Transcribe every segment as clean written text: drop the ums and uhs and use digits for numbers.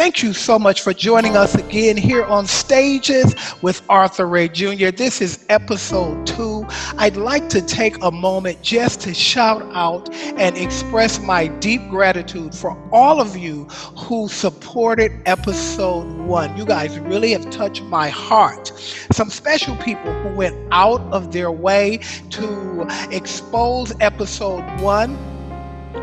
Thank you so much for joining us again here on Stages with Arthur Ray Jr. This is episode 2. I'd like to take a moment just to shout out and express my deep gratitude for all of you who supported episode 1. You guys really have touched my heart. Some special people who went out of their way to expose episode 1.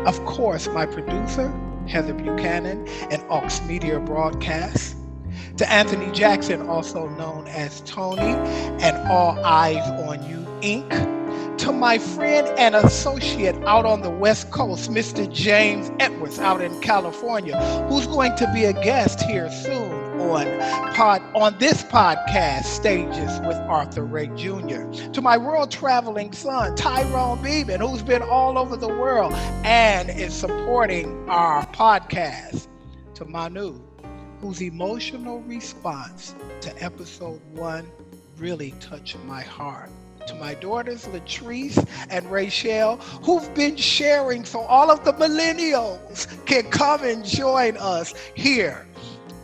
Of course, my producer, Heather Buchanan, and Aux Media Broadcast. To Anthony Jackson, also known as Tony, and All Eyes on You, Inc. To my friend and associate out on the West Coast, Mr. James Edwards out in California, who's going to be a guest here soon on this podcast, Stages with Arthur Ray Jr. To my world traveling son, Tyrone Beeman, who's been all over the world and is supporting our podcast. To Manu, whose emotional response to episode 1 really touched my heart. To my daughters, Latrice and Rachel, who've been sharing so all of the millennials can come and join us here.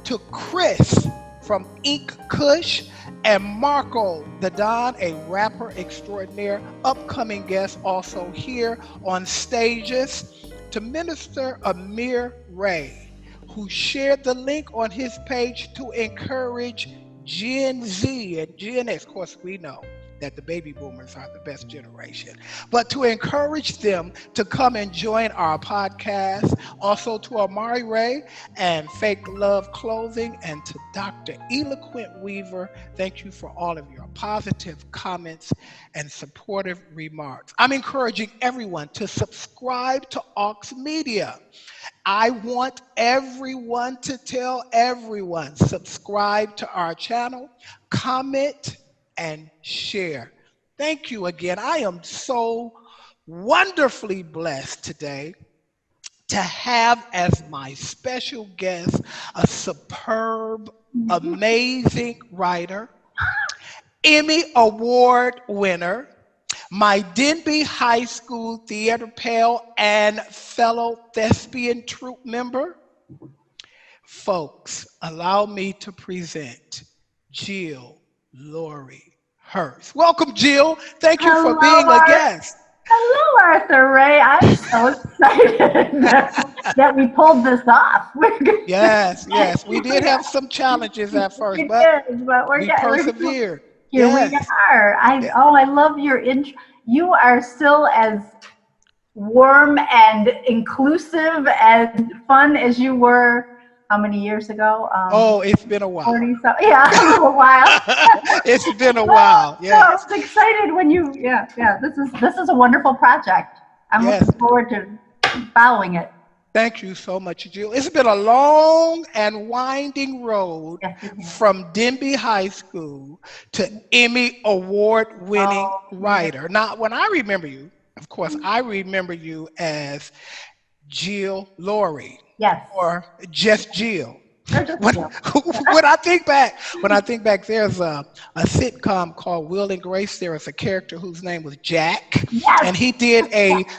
To Chris from Ink Kush and Marco the Don, a rapper extraordinaire, upcoming guest also here on Stages. To Minister Amir Ray, who shared the link on his page to encourage Gen Z and Gen X. Of course, we know that the baby boomers are the best generation, but to encourage them to come and join our podcast. Also to Amari Ray and Fake Love Clothing, and to Dr. Eloquent Weaver, thank you for all of your positive comments and supportive remarks. I'm encouraging everyone to subscribe to Aux Media. I want everyone to tell everyone, subscribe to our channel, comment, and share. Thank you again. I am so wonderfully blessed today to have as my special guest a superb, amazing writer, Emmy Award winner, my Denby High School Theater Pal and fellow thespian troupe member. Folks, allow me to present Jill Lorie Hurst. Welcome, Jill. Thank you for being a guest. Hello, Arthur Ray. I'm so excited that we pulled this off. Yes. We did have some challenges at first, but we persevered. Here we are. I love your intro. You are still as warm and inclusive and fun as you were. How many years ago? It's been a while. 40 so, yeah, a while. It's been a while. Yeah. I was excited when you. Yeah. This is a wonderful project. I'm looking forward to following it. Thank you so much, Jill. It's been a long and winding road from Denby High School to Emmy Award-winning writer. Now, when I remember you, of course, I remember you as Jill Lorie. Yes. Or just Jill. When I think back, there's a sitcom called Will and Grace. There was a character whose name was Jack, and he did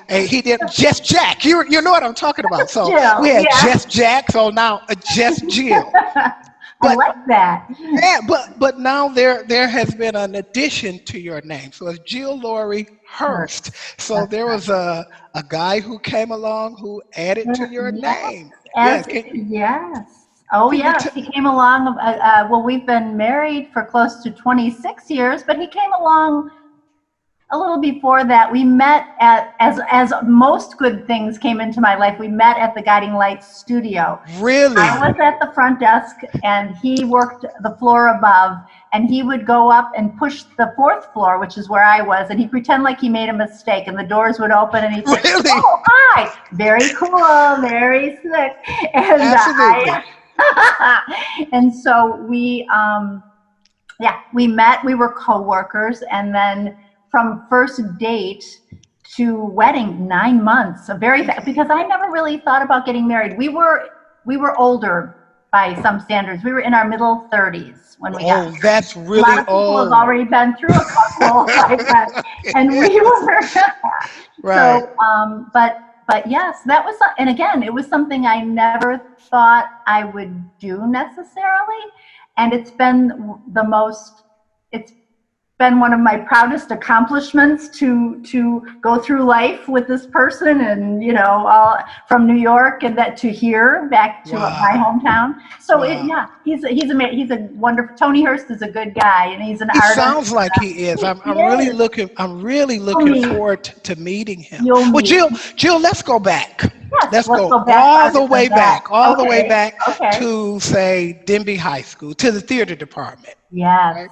he did Just Jack. You know what I'm talking about. So Jill, we had Just Jack. So now Just Jill. I like that. Yeah, but now there has been an addition to your name. So it's Jill Lorie Hurst. So there was a guy who came along who added to your name. Oh, yes. He came along. Well, we've been married for close to 26 years, but he came along a little before that. We met as most good things came into my life, we met at the Guiding Lights studio. Really? I was at the front desk and he worked the floor above, and he would go up and push the 4th floor, which is where I was, and he'd pretend like he made a mistake, and the doors would open and he'd say, "Oh, hi, very cool, very slick." And absolutely. And so we met, we were co-workers, and then from first date to wedding, 9 months, because I never really thought about getting married. We were older by some standards. We were in our middle 30s when we got married. That's really old. A lot of people have already been through a couple like that, and we were right. So, but but yes, that was, and again, it was something I never thought I would do necessarily. And it's been it's been one of my proudest accomplishments to go through life with this person, and all from New York and that to here back to my hometown. So he's a wonderful. Tony Hurst is a good guy, and he's an He artist. sounds like he is. I'm really looking forward to meeting him. Well, Jill, let's go back. Yes, let's go back all the way back Okay. to, say, Denby High School, to the theater department. Yes. Right?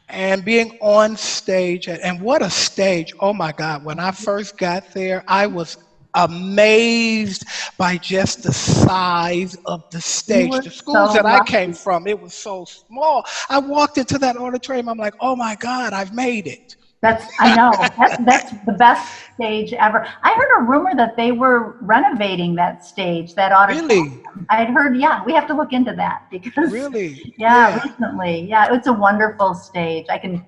And being on stage, and what a stage. Oh my God, when I first got there, I was amazed by just the size of the stage. The schools that I came from, it was so small. I walked into that auditorium, I'm like, oh my God, I've made it. I know. That's the best stage ever. I heard a rumor that they were renovating that stage, that auditorium. Really? I'd heard, we have to look into that because really, recently, it's a wonderful stage. I can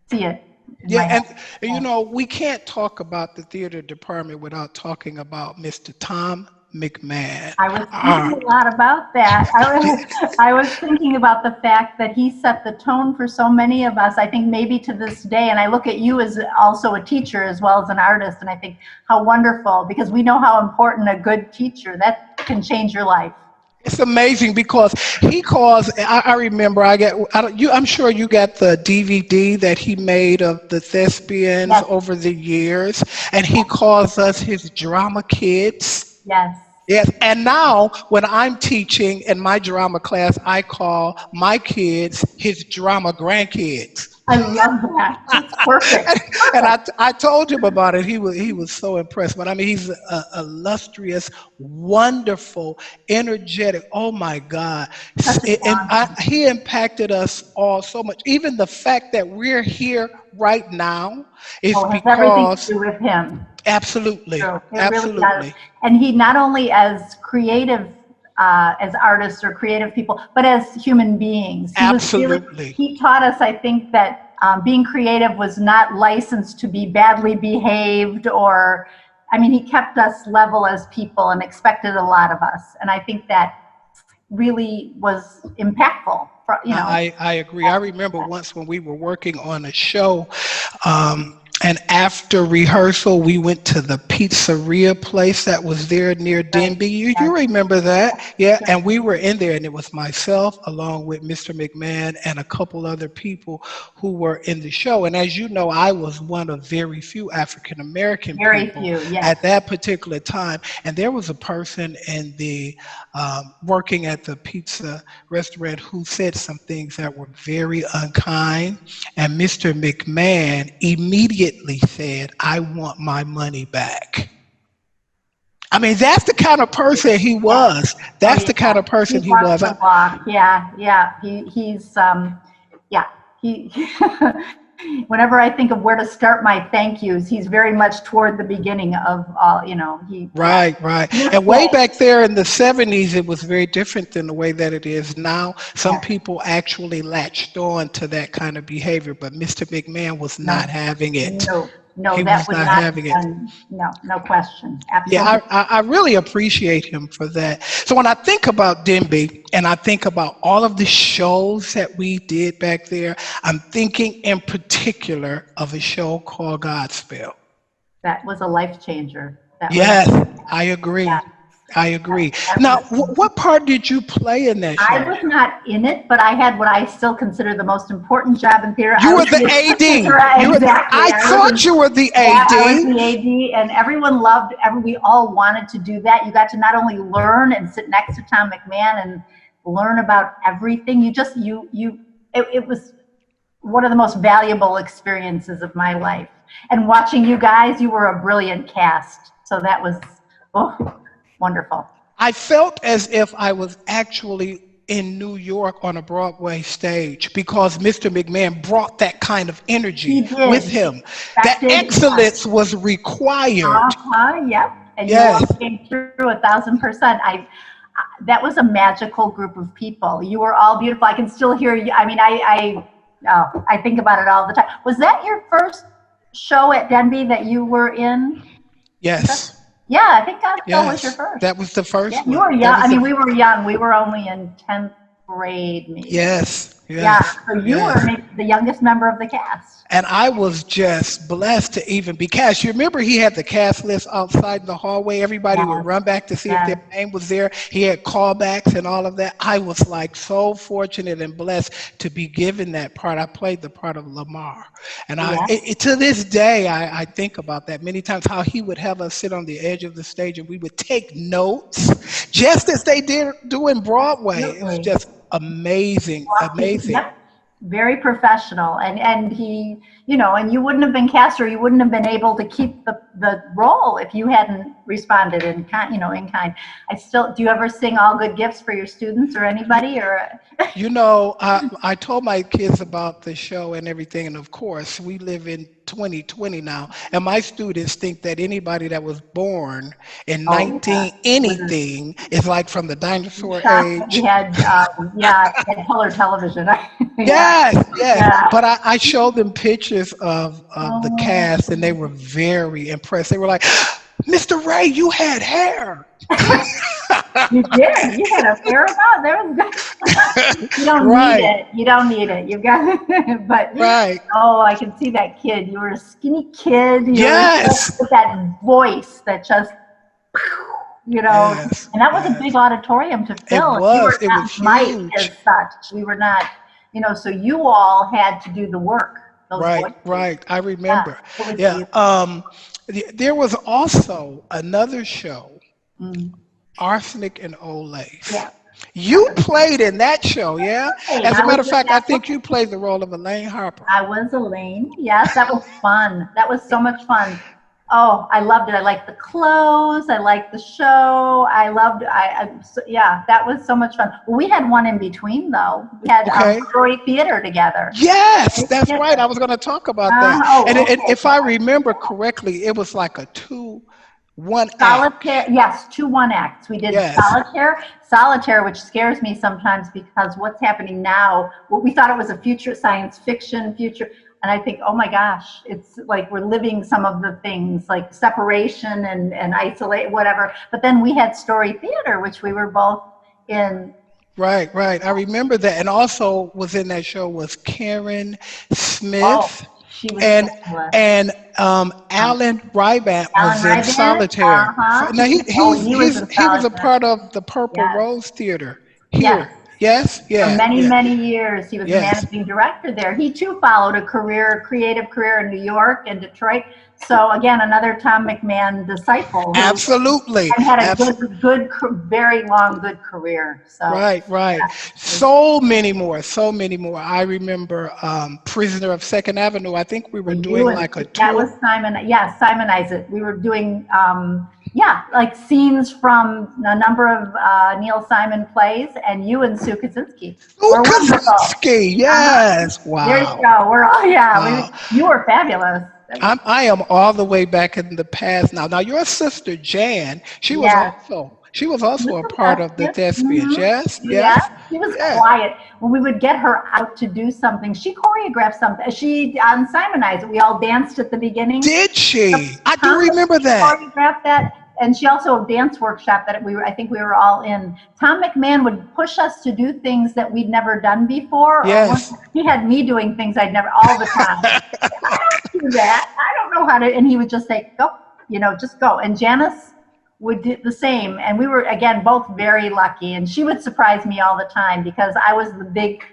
see it. And we can't talk about the theater department without talking about Mr. Tom McMahon. I was thinking a lot about that. I was thinking about the fact that he set the tone for so many of us, I think maybe to this day. And I look at you as also a teacher as well as an artist, and I think how wonderful, because we know how important a good teacher, that can change your life. It's amazing because he calls. I remember. I'm sure you got the DVD that he made of the thespians over the years, and he calls us his drama kids. Yes. Yes. And now, when I'm teaching in my drama class, I call my kids his drama grandkids. I love that. It's perfect. And I told him about it. He was so impressed. But I mean, he's a illustrious, wonderful, energetic. Oh my God! He impacted us all so much. Even the fact that we're here right now is has because everything to do with him. Absolutely, absolutely. Really, and he not only as creative. As artists or creative people, but as human beings. He taught us, I think, that being creative was not licensed to be badly behaved, he kept us level as people and expected a lot of us. And I think that really was impactful. I agree. I remember once when we were working on a show, and after rehearsal, we went to the pizzeria place that was there near Denby. You remember that? Yeah. And we were in there, and it was myself along with Mr. McMahon and a couple other people who were in the show. And as you know, I was one of very few African-American people at that particular time. And there was a person in the working at the pizza restaurant who said some things that were very unkind. And Mr. McMahon immediately said, "I want my money back." I mean, that's the kind of person he was. That's the kind of person he was. Whenever I think of where to start my thank yous, he's very much toward the beginning of all, Right. And way back there in the 70s, it was very different than the way that it is now. Some people actually latched on to that kind of behavior, but Mr. McMahon was not having it. No, he that was not having it. No question. Absolutely. Yeah, I really appreciate him for that. So when I think about Denby and I think about all of the shows that we did back there, I'm thinking in particular of a show called Godspell. That was a life changer. Yes, I agree. Yeah. I agree. Now, what part did you play in that show? I was not in it, but I had what I still consider the most important job in theater. You were the AD. Exactly. I thought you were the AD. I was the AD, and everyone loved. We all wanted to do that. You got to not only learn and sit next to Tom McMahon and learn about everything. It was one of the most valuable experiences of my life. And watching you guys, you were a brilliant cast. So that was wonderful. I felt as if I was actually in New York on a Broadway stage because Mr. McMahon brought that kind of energy with him. That excellence was required. Yep. And you all came through 1,000%. That was a magical group of people. You were all beautiful. I can still hear you. I mean, I think about it all the time. Was that your first show at Denby that you were in? Yes. Yeah, I think Godspell was your Yes, first. that was the Yeah, first you one. were That young. was I the mean, we were young. We were only in 10th grade, maybe. yes, Yeah, yes, so you were yes. maybe the youngest member of the cast. And I was just blessed to even be cast. You remember he had the cast list outside in the hallway. Everybody would Yes, run back to see if their yes, name was there. He had callbacks and all of that. I was like so fortunate and blessed to be given that part. I played the part of Lamar. And yes. to this day, I think about that many times, how he would have us sit on the edge of the stage and we would take notes just as they did do in Broadway. It was Absolutely. just amazing, amazing. Yep, very professional, and he, and you wouldn't have been cast, or you wouldn't have been able to keep the role if you hadn't responded in kind, in kind. Do you ever sing All Good Gifts for your students or anybody, or? I told my kids about the show and everything, and of course, we live in 2020 now, and my students think that anybody that was born in Oh, yeah, 19 with anything is like from the dinosaur shocked that we age. had, we had color television. Yeah, Yes, yes. yeah. But I showed them pictures of the Oh, cast, and they were very impressed. They were like, "Mr. Ray, you had hair." you did. You had a fair amount. There was good. You don't need Right, it. You don't need it. You've got it. But right. oh, I can see that kid. You were a skinny kid. You were just Yes, with that voice that just, yes, and that was a big yes. auditorium to It fill. And we was. were It was not mic'd as huge. such. We were not, so you all had to do the work. Those Right, voices. right. I Yeah, remember. it was Yeah. beautiful. There was also another show, Mm. Arsenic and Old Lace. Yeah. You played in that show, yeah? Hey, As a I was matter of in fact, I that think you played the role of Elaine Harper. I was Elaine. Yes, that was fun. That was so much fun. Oh, I loved it. I liked the clothes. I liked the show. I loved. Yeah, that was so much fun. Well, we had one in between though. We had Okay. story theater together. Yes, that's Yeah. right. I was going to talk about that. And Oh, okay. if I remember correctly, it was like a 2-1 act. Solitaire, yes, 2 1 acts. We did Yes. solitaire, which scares me sometimes because what's happening now, what we thought it was a future science fiction future, and I think, oh my gosh, it's like we're living some of the things like separation and isolate, whatever. But then we had story theater, which we were both in. Right, right. I remember that. And also was in that show was Karen Oh, Smith she was and fabulous. Alan Ryback Alan was in Ryban, Solitaire. Now he was in he was a solitaire. part of the Purple Yes, Rose Theater yes. here. Yes, For yeah, many, yeah, many years. He was the yes. managing director there. He too followed a creative career in New York and Detroit. So again, another Tom McMahon disciple who Absolutely. and had a very long, good career. So Right, right. yeah. So many more, so many more. I remember Prisoner of Second Avenue. I think we were doing like a That tour. was Simon. Yeah, Simon Isaac. We were doing like scenes from a number of Neil Simon plays, and you and Sue Kaczynski Oh, were wonderful. Kaczynski. Uh-huh. Yes. There you Wow. go. We're all Wow. you were fabulous. I am all the way back in the past now. Now your sister Jan, Yes. she was also a Little part of the Basket. Thespians. Yes, Yeah, yes, she was yes. quiet. When we would get her out to do something, she choreographed something. She on Simon Isaac, we all danced at the beginning. Did she? I do Tom remember that. choreographed that, and she also a dance workshop that I think we were all in. Tom McMahon would push us to do things that we'd never done before. Yes. He had me doing things I'd never all the time. I don't do that. I don't know how to. And he would just say, "Go, just go." And Janice would do the same. And we were again both very lucky. And she would surprise me all the time because I was the big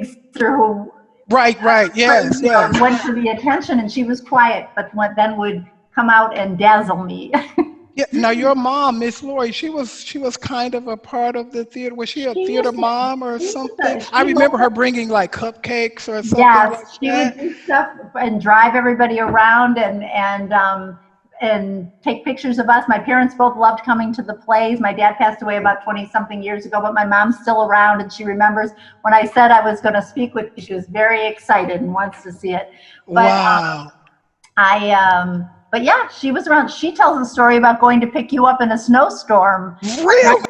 sister who Right, right. Yes, yes. went for the attention, and she was quiet, but then would come out and dazzle me. Yeah. Now your mom, Miss Lorie, she was kind of a part of the theater. Was she a She theater used to, mom or she something? was I she remember her was bringing like cupcakes or something like yes, she would that. do stuff and drive everybody around and take pictures of us. My parents both loved coming to the plays. My dad passed away about 20-something years ago, but my mom's still around, and she remembers when I said I was going to speak with you. She was very excited and wants to see it. But Wow. but yeah, she was around. She tells a story about going to pick you up in a snowstorm. Really?